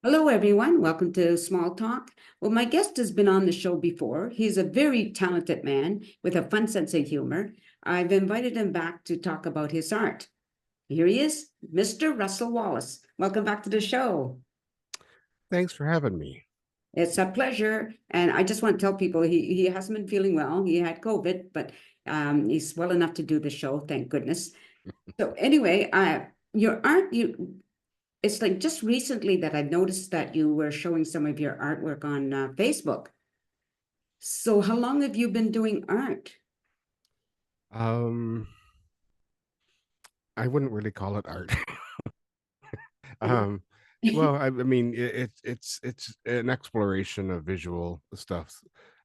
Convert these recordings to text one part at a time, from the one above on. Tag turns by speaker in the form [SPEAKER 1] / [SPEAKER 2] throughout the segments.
[SPEAKER 1] Hello, everyone. Welcome to Small Talk. Well, my guest has been on the show before. He's a very talented man with a fun sense of humor. I've invited him back to talk about his art. Here he is, Mr. Russell Wallace. Welcome back to the show.
[SPEAKER 2] Thanks for having me.
[SPEAKER 1] It's a pleasure. And I just want to tell people he hasn't been feeling well. He had COVID, but he's well enough to do the show, thank goodness. So anyway, your art, it's like just recently that I noticed that you were showing some of your artwork on Facebook. So how long have you been doing art?
[SPEAKER 2] Um, I wouldn't really call it art.
[SPEAKER 1] Mhm.
[SPEAKER 2] um, well, I mean, it's an exploration of visual stuff.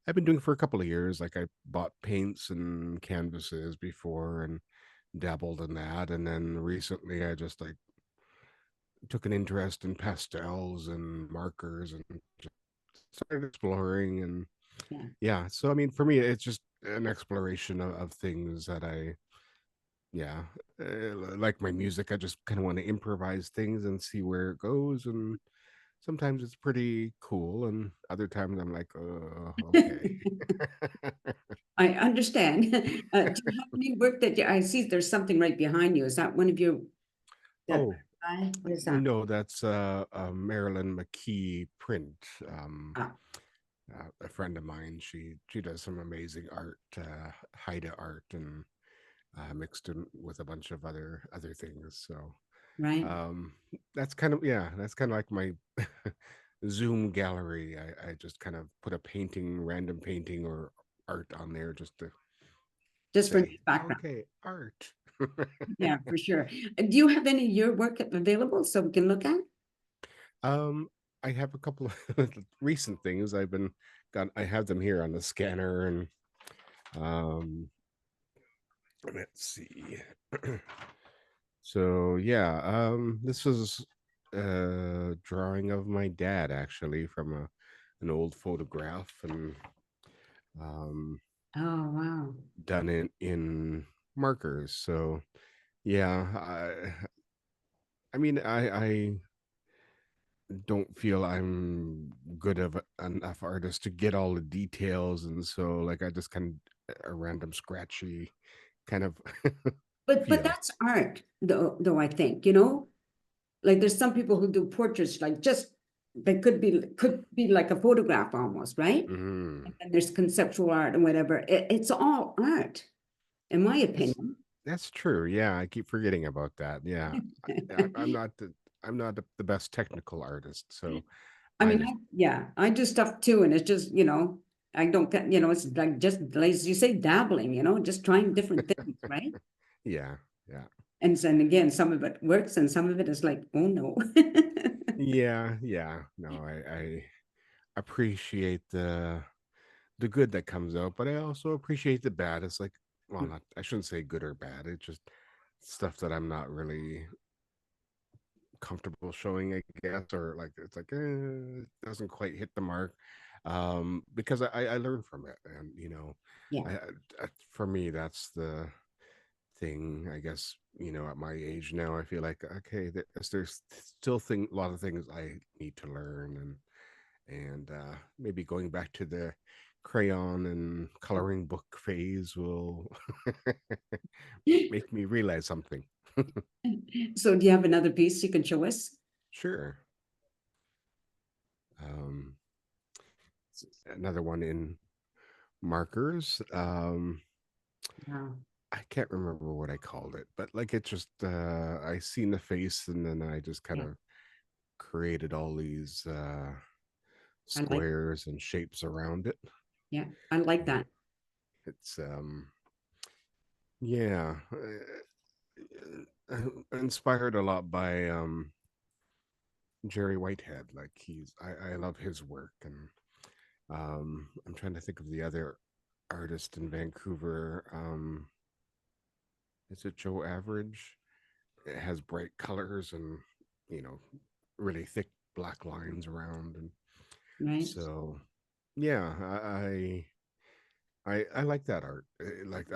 [SPEAKER 2] I've been doing for a couple of years. Like I bought paints and canvases before and dabbled in that, and then recently I just like took an interest in pastels and markers and just started exploring. And
[SPEAKER 1] Yeah,
[SPEAKER 2] yeah, so I mean, for me, it's just an exploration of things that I yeah, like my music, I just kind of want to improvise things and see where it goes. And sometimes it's pretty cool, and other times I'm like, okay.
[SPEAKER 1] I understand. Do you have any work that I see? There's something right behind you. Is that one of your that
[SPEAKER 2] Oh,
[SPEAKER 1] what is that?
[SPEAKER 2] no, that's a Marilyn McKee print.
[SPEAKER 1] Ah,
[SPEAKER 2] A friend of mine, she does some amazing art, Haida art, and mixed in with a bunch of other things. So
[SPEAKER 1] right.
[SPEAKER 2] um that's kind of yeah, that's kind of like my Zoom gallery. I just kind of put a random painting or art on there just to
[SPEAKER 1] Just for
[SPEAKER 2] say,
[SPEAKER 1] background.
[SPEAKER 2] okay, art.
[SPEAKER 1] Yeah, for sure. Do you have any of your work available so we can look at?
[SPEAKER 2] um I have a couple of recent things I have them here on the scanner. And um let's see. So yeah, this was a drawing of my dad actually from an old photograph, and um
[SPEAKER 1] Oh, wow.
[SPEAKER 2] done it in markers. So yeah, I mean I don't feel I'm good of enough artist to get all the details, and so like I just kind of a random scratchy kind of
[SPEAKER 1] But
[SPEAKER 2] feel.
[SPEAKER 1] that's art, though I think, you know? Like there's some people who do portraits like just they could be like a photograph almost, right?
[SPEAKER 2] Mm.
[SPEAKER 1] And there's conceptual art and whatever. It's all art, in my
[SPEAKER 2] That's
[SPEAKER 1] opinion.
[SPEAKER 2] that's true. Yeah, I keep forgetting about that. Yeah, I'm not the best technical artist, so
[SPEAKER 1] I
[SPEAKER 2] I
[SPEAKER 1] mean,
[SPEAKER 2] just
[SPEAKER 1] yeah, I do stuff too, and it's just, I don't get, it's like just like you say, dabbling, just trying different things, right?
[SPEAKER 2] yeah, yeah,
[SPEAKER 1] And then again, some of it works and some of it is like, oh no.
[SPEAKER 2] yeah, yeah. No, I appreciate the good that comes out, but I also appreciate the bad. It's like, well, not I shouldn't say good or bad. It's just stuff that I'm not really comfortable showing, I guess, or like it's like it doesn't quite hit the mark. Because I learn from it, and
[SPEAKER 1] Yeah,
[SPEAKER 2] for me that's the thing, I guess. At my age now, I feel like okay, there's still a lot of things I need to learn, and maybe going back to the crayon and coloring book phase will make me realize something.
[SPEAKER 1] so do you have another piece you can show us?
[SPEAKER 2] Sure. um Another one in markers.
[SPEAKER 1] Wow.
[SPEAKER 2] I can't remember what I called it, but like it's just I seen the face, and then I just kind
[SPEAKER 1] Yeah,
[SPEAKER 2] of created all these
[SPEAKER 1] I like,
[SPEAKER 2] squares and shapes around it.
[SPEAKER 1] yeah, I like
[SPEAKER 2] And
[SPEAKER 1] that.
[SPEAKER 2] it's yeah, inspired a lot by Jerry Whitehead. Like I love his work. And I'm trying to think of the other artist in Vancouver. Is it Joe Average? It has bright colors and you know really thick black lines around. And
[SPEAKER 1] Right.
[SPEAKER 2] so yeah, I like that art. Like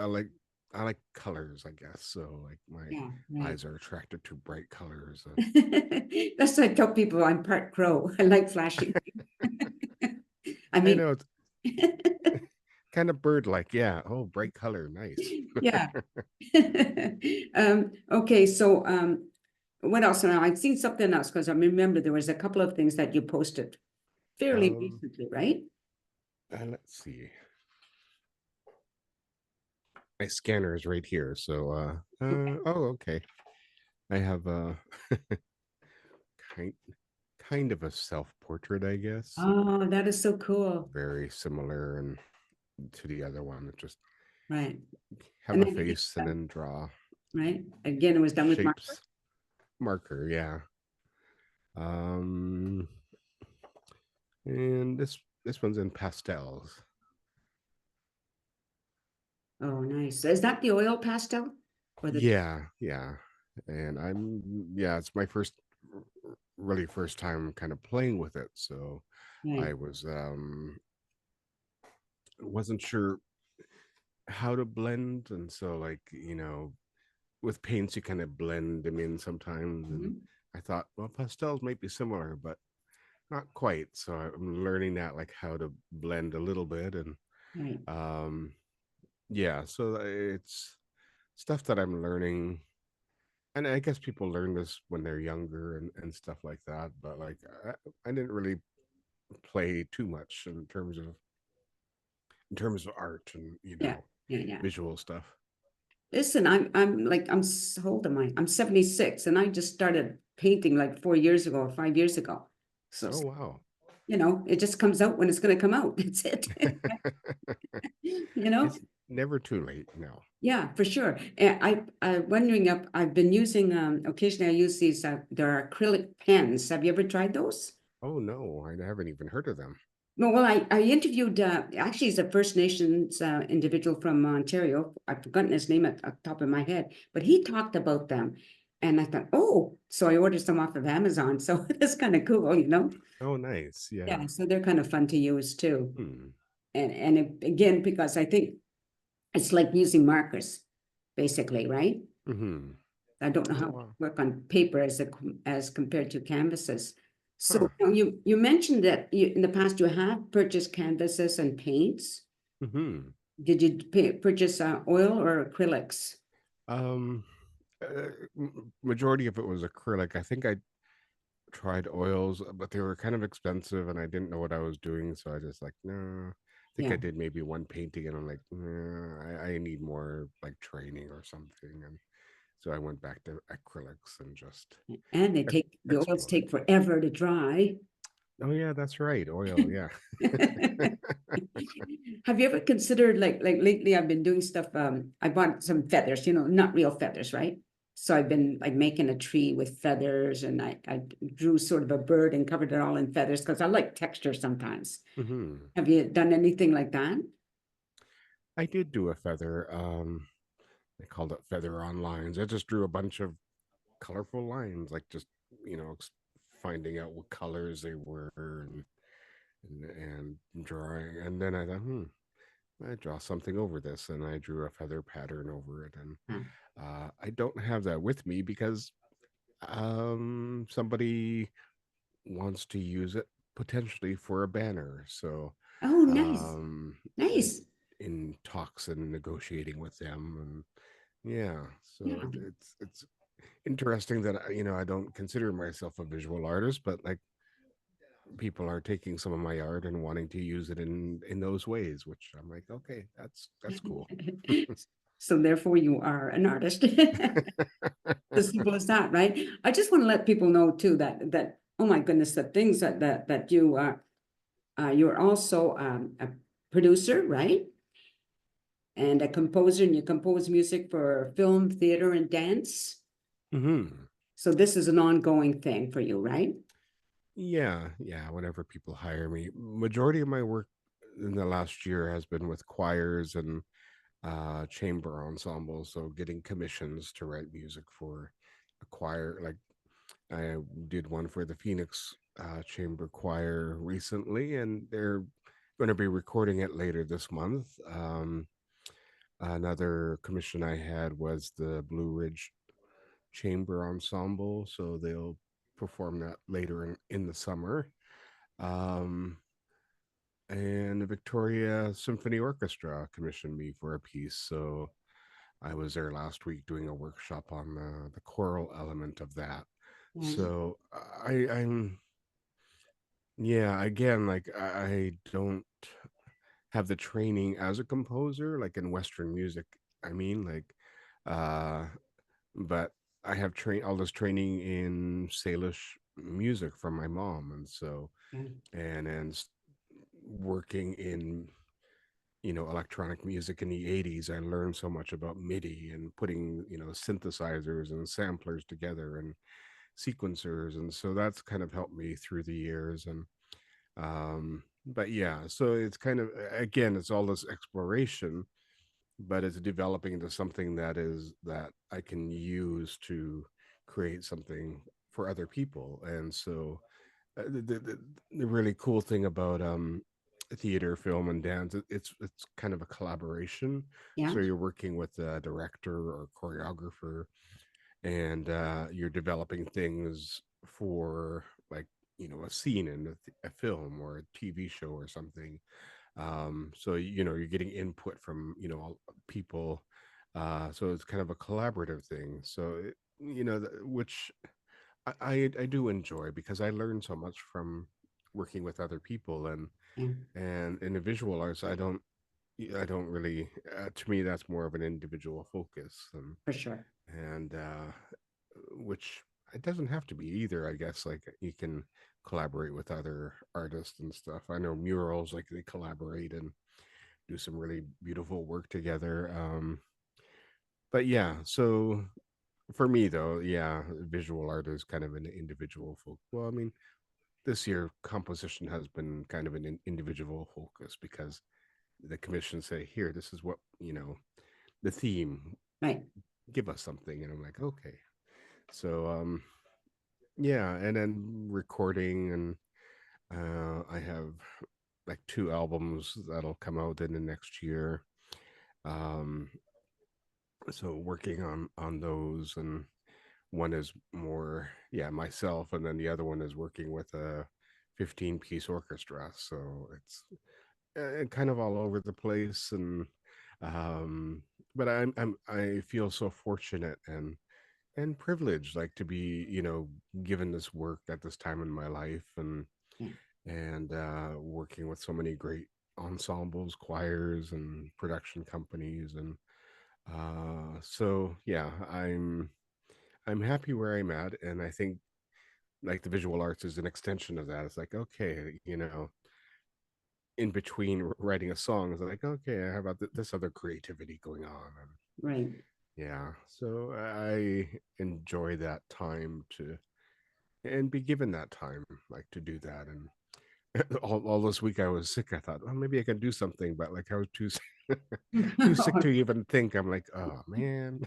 [SPEAKER 2] I like colors, I guess. So like my
[SPEAKER 1] Yeah, right.
[SPEAKER 2] eyes are attracted to bright colors.
[SPEAKER 1] That's why I tell people I'm part crow. I like flashing. I
[SPEAKER 2] I
[SPEAKER 1] mean,
[SPEAKER 2] know it's kind of bird like. Yeah. Oh, bright color. Nice.
[SPEAKER 1] yeah. Okay, so what else? Now I've seen something else because I remember there was a couple of things that you posted fairly
[SPEAKER 2] um,
[SPEAKER 1] recently, right?
[SPEAKER 2] let's see. My scanner is right here. So,
[SPEAKER 1] Okay.
[SPEAKER 2] oh, okay. I have a kind kind of a self portrait, I guess.
[SPEAKER 1] Oh, that is so cool.
[SPEAKER 2] Very similar and to the other one. Just
[SPEAKER 1] Right.
[SPEAKER 2] have
[SPEAKER 1] And
[SPEAKER 2] a
[SPEAKER 1] then,
[SPEAKER 2] face and then draw
[SPEAKER 1] right? Again, it was done with marker.
[SPEAKER 2] shapes. Marker, yeah. Um, and this one's in pastels.
[SPEAKER 1] Oh, nice. Is that the oil pastel or the,
[SPEAKER 2] Yeah, yeah. And yeah, it's my really first time kind of playing with it. So
[SPEAKER 1] right?
[SPEAKER 2] I wasn't sure how to blend. And so like, with paints you kind of blend them in sometimes. And
[SPEAKER 1] Mhm.
[SPEAKER 2] I thought, well, pastels might be similar, but not quite. So I'm learning that like how to blend a little bit and
[SPEAKER 1] Right.
[SPEAKER 2] um yeah, so it's stuff that I'm learning. And I guess people learn this when they're younger and stuff like that. But like, I didn't really play too much in terms of art and
[SPEAKER 1] Yeah. Yeah. Yeah.
[SPEAKER 2] visual stuff.
[SPEAKER 1] Listen, how old am I? I'm 76 and I just started painting like 4 years ago or 5 years ago. So,
[SPEAKER 2] Oh wow.
[SPEAKER 1] it just comes out when it's going to come out. That's it. You know?
[SPEAKER 2] It's never too late. No.
[SPEAKER 1] Yeah, for sure. And I'm wondering up, I've been using, occasionally I use these, there are acrylic pens. Have you ever tried those?
[SPEAKER 2] Oh no, I haven't even heard of them.
[SPEAKER 1] No, well, I interviewed, actually, he's a First Nations individual from Ontario. I've forgotten his name at the top of my head, but he talked about them. And I thought, oh, so I ordered some off of Amazon. So that's kind of cool.
[SPEAKER 2] Oh nice. Yeah.
[SPEAKER 1] Yeah, so they're kind of fun to use too.
[SPEAKER 2] Hmm.
[SPEAKER 1] Again, because I think it's like using markers, basically, right?
[SPEAKER 2] Hmm.
[SPEAKER 1] I don't know
[SPEAKER 2] Oh
[SPEAKER 1] how to
[SPEAKER 2] wow.
[SPEAKER 1] work on paper as compared to canvases.
[SPEAKER 2] Huh.
[SPEAKER 1] So you mentioned that in the past you have purchased canvases and paints.
[SPEAKER 2] Hmm.
[SPEAKER 1] Did you purchase oil or acrylics?
[SPEAKER 2] Um, Majority of it was acrylic. I think I tried oils, but they were kind of expensive, and I didn't know what I was doing, so I just like, no. I think I
[SPEAKER 1] Yeah,
[SPEAKER 2] did maybe one painting, and I'm like, nah, I need more like training or something, and so I went back to acrylics and just
[SPEAKER 1] and the oils
[SPEAKER 2] explored.
[SPEAKER 1] take forever to dry.
[SPEAKER 2] Oh yeah, that's right, oil. Yeah.
[SPEAKER 1] Have you ever considered like lately I've been doing stuff, I bought some feathers, not real feathers, right? So I've been like making a tree with feathers and I drew sort of a bird and covered it all in feathers because I like texture sometimes.
[SPEAKER 2] Hmm.
[SPEAKER 1] Have you done anything like that?
[SPEAKER 2] I did do a feather. They called it feather on lines. I just drew a bunch of colorful lines, like just you know, finding out what colors they were and drawing. And then I thought, I draw something over this, and I drew a feather pattern over it. And
[SPEAKER 1] Huh.
[SPEAKER 2] I don't have that with me because somebody wants to use it potentially for a banner. So
[SPEAKER 1] Oh, nice.
[SPEAKER 2] um, I'm
[SPEAKER 1] Nice.
[SPEAKER 2] in talks and negotiating with them, and yeah, so
[SPEAKER 1] Yeah.
[SPEAKER 2] it's interesting that I don't consider myself a visual artist, but like people are taking some of my art and wanting to use it in those ways, which I'm like, okay, that's cool.
[SPEAKER 1] So therefore you are an artist. As simple as that, right? I just want to let people know too that oh my goodness, the things that you are you're also a producer, right? And a composer, and you compose music for film, theater, and dance.
[SPEAKER 2] Hmm.
[SPEAKER 1] So this is an ongoing thing for you, right?
[SPEAKER 2] Yeah, yeah. Whenever people hire me, majority of my work in the last year has been with choirs and chamber ensembles. So getting commissions to write music for a choir. Like I did one for the Phoenix Chamber Choir recently, and they're going to be recording it later this month. Another commission I had was the Blue Ridge Chamber Ensemble, so they'll perform that later in the summer. Um, and the Victoria Symphony Orchestra commissioned me for a piece, so I was there last week doing a workshop on the choral element of that.
[SPEAKER 1] Yeah,
[SPEAKER 2] So I'm yeah, again, like I don't have the training as a composer, like in Western music. I mean, like, uh, but I have all this training in Salish music from my mom, and so
[SPEAKER 1] yeah,
[SPEAKER 2] and working in electronic music in the 80s, I learned so much about MIDI and putting synthesizers and samplers together and sequencers, and so that's kind of helped me through the years. And but yeah, so it's kind of, again, it's all this exploration, but it's developing into something that I can use to create something for other people. And so the really cool thing about theater, film, and dance, it's kind of a collaboration.
[SPEAKER 1] yeah,
[SPEAKER 2] So you're working with a director or choreographer, and you're developing things for, like, a scene in a film or a TV show or something. So you're getting input from people. So it's kind of a collaborative thing. So which I do enjoy, because I learn so much from working with other people.
[SPEAKER 1] yeah,
[SPEAKER 2] And in the visual arts, I don't really, to me, that's more of an individual focus.
[SPEAKER 1] for sure.
[SPEAKER 2] And which it doesn't have to be either, I guess. Like, you can collaborate with other artists and stuff. I know murals, like, they collaborate and do some really beautiful work together. But yeah, so for me though, yeah, visual art is kind of an individual focus. Well, I mean, this year composition has been kind of an individual focus, because the commission say, here, this is what, the theme,
[SPEAKER 1] Right.
[SPEAKER 2] give us something. And I'm like, okay. So yeah, and then recording, and I have like 2 albums that'll come out in the next year. um so working on those, and one is more, yeah, myself, and then the other one is working with a 15-piece orchestra. So it's kind of all over the place. And um but I feel so fortunate and privileged, like, to be given this work at this time in my life,
[SPEAKER 1] Yeah,
[SPEAKER 2] and working with so many great ensembles, choirs, and production companies. And so yeah, I'm happy where I'm at. And I think, like, the visual arts is an extension of that. It's like, okay, in between writing a song, it's like, okay, I have this other creativity going on. And
[SPEAKER 1] right.
[SPEAKER 2] yeah, so I enjoy that time to and be given that time, like, to do that. And all this week I was sick. I thought, well, maybe I can do something, but, like, I was too too sick to even think. I'm like, oh man.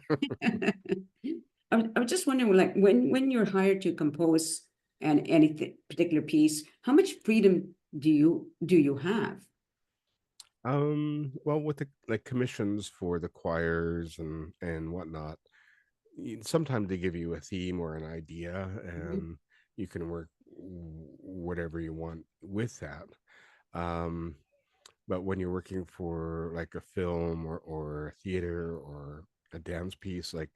[SPEAKER 1] I was just wondering, like, when you're hired to compose any particular piece, how much freedom do you have?
[SPEAKER 2] Well, with the, like, commissions for the choirs and whatnot, sometimes they give you a theme or an idea,
[SPEAKER 1] Mhm.
[SPEAKER 2] and you can work whatever you want with that. Um, but when you're working for, like, a film or theater or a dance piece, like,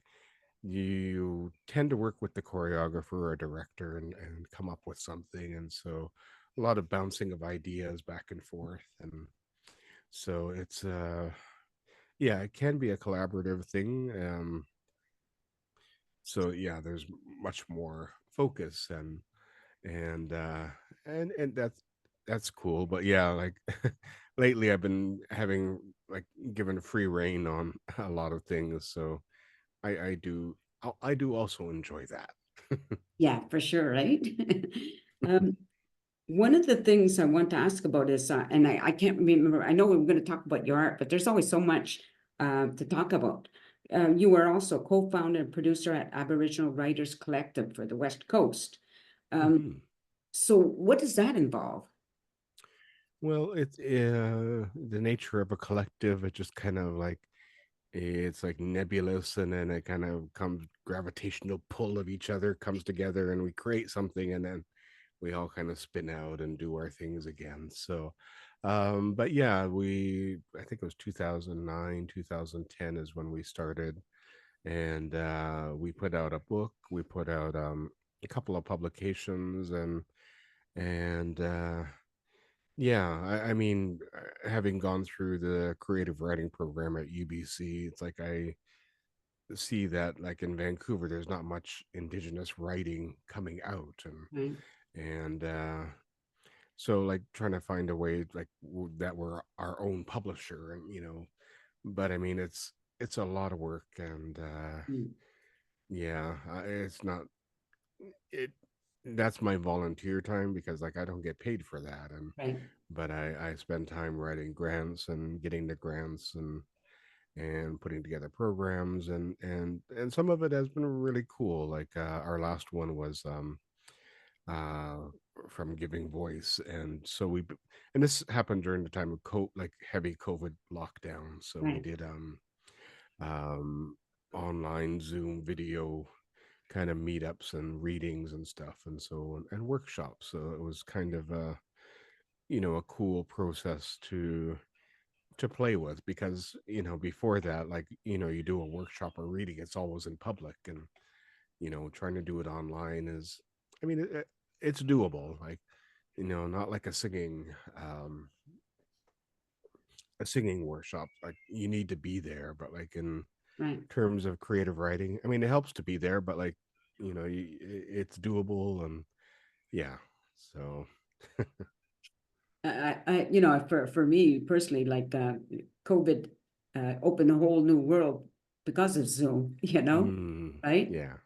[SPEAKER 2] you tend to work with the choreographer or director, and come up with something. And so a lot of bouncing of ideas back and forth. And so it's yeah, it can be a collaborative thing. So yeah, there's much more focus, and and that's cool. But yeah, like, lately I've been having, like, given free reign on a lot of things. So I do I do also enjoy that.
[SPEAKER 1] Yeah, for sure, right? Um, one of the things I want to ask about is, and I can't remember, I know we're going to talk about your art, but there's always so much to talk about. You are also co-founder and producer at Aboriginal Writers Collective for the West Coast. Um,
[SPEAKER 2] Mhm.
[SPEAKER 1] so what does that involve?
[SPEAKER 2] Well, it's the nature of a collective. It just kind of, like, it's like nebulous, and then it kind of comes, gravitational pull of each other comes together, and we create something, and then we all kind of spin out and do our things again. So but yeah, I think it was 2009, 2010 is when we started, and we put out a book, we put out a couple of publications, and yeah, I mean, having gone through the creative writing program at UBC, it's like I see that, like, in Vancouver, there's not much Indigenous writing coming out,
[SPEAKER 1] Right,
[SPEAKER 2] and so, like, trying to find a way, like, that we're our own publisher, and but I mean, it's a lot of work, and
[SPEAKER 1] mm,
[SPEAKER 2] yeah, it's not it. That's my volunteer time, because, like, I don't get paid for that, and
[SPEAKER 1] right,
[SPEAKER 2] but I spend time writing grants and getting the grants, and putting together programs, and some of it has been really cool. Like, our last one was uh from Giving Voice, and so and this happened during the time of like heavy COVID lockdown, so we
[SPEAKER 1] right.
[SPEAKER 2] did um online Zoom video kind of meetups and readings and stuff, and so and workshops. So it was kind of a cool process to play with, because before that, like, you do a workshop or reading, it's always in public, and trying to do it online is, I mean, it's doable, like, not like a singing workshop, like, you need to be there, but, like, in
[SPEAKER 1] Right.
[SPEAKER 2] terms of creative writing, I mean, it helps to be there, but, like, it's doable, and yeah, so
[SPEAKER 1] For me personally, like COVID opened a whole new world because of Zoom, right?
[SPEAKER 2] yeah.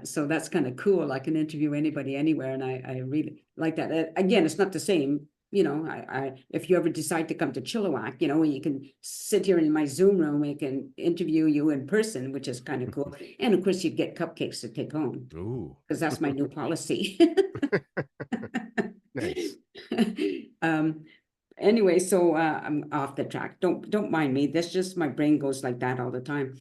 [SPEAKER 1] So that's kind of cool. I can interview anybody anywhere, and I really like that. Again, it's not the same. If you ever decide to come to Chilliwack, you can sit here in my Zoom room. We can interview you in person, which is kind of cool. And of course, you get cupcakes to take home
[SPEAKER 2] Ooh.
[SPEAKER 1] because that's my new policy.
[SPEAKER 2] Nice.
[SPEAKER 1] Um, anyway, so I'm off the track. Don't mind me. That's just my brain goes like that all the time.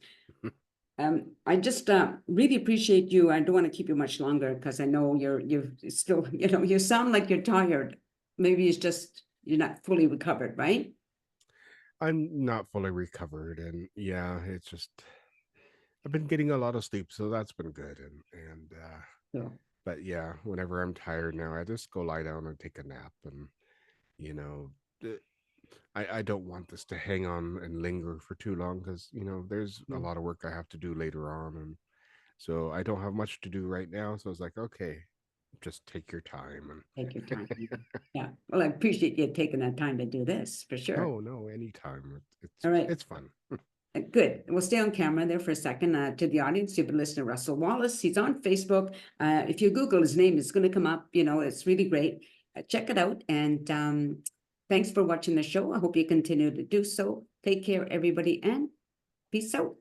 [SPEAKER 1] I just really appreciate you. I don't want to keep you much longer because I know you're still, you sound like you're tired. Maybe it's just you're not fully recovered, right?
[SPEAKER 2] I'm not fully recovered, and yeah, it's just I've been getting a lot of sleep, so that's been good, and
[SPEAKER 1] So
[SPEAKER 2] but yeah, whenever I'm tired now, I just go lie down and take a nap, and you know, uh, I don't want this to hang on and linger for too long, because there's a
[SPEAKER 1] yeah,
[SPEAKER 2] lot of work I have to do later on, and so I don't have much to do right now. So it's like, okay, just take your time,
[SPEAKER 1] take your time.
[SPEAKER 2] and
[SPEAKER 1] Yeah. Well, I appreciate you taking that time to do this for sure.
[SPEAKER 2] oh no, anytime. It's
[SPEAKER 1] All right.
[SPEAKER 2] it's fun.
[SPEAKER 1] Good. We'll stay on camera there for a second. To the audience, you've been listening to Russell Wallace. He's on Facebook. If you Google his name, it's going to come up. It's really great. Check it out. And thanks for watching the show. I hope you continue to do so. Take care, everybody, and peace out.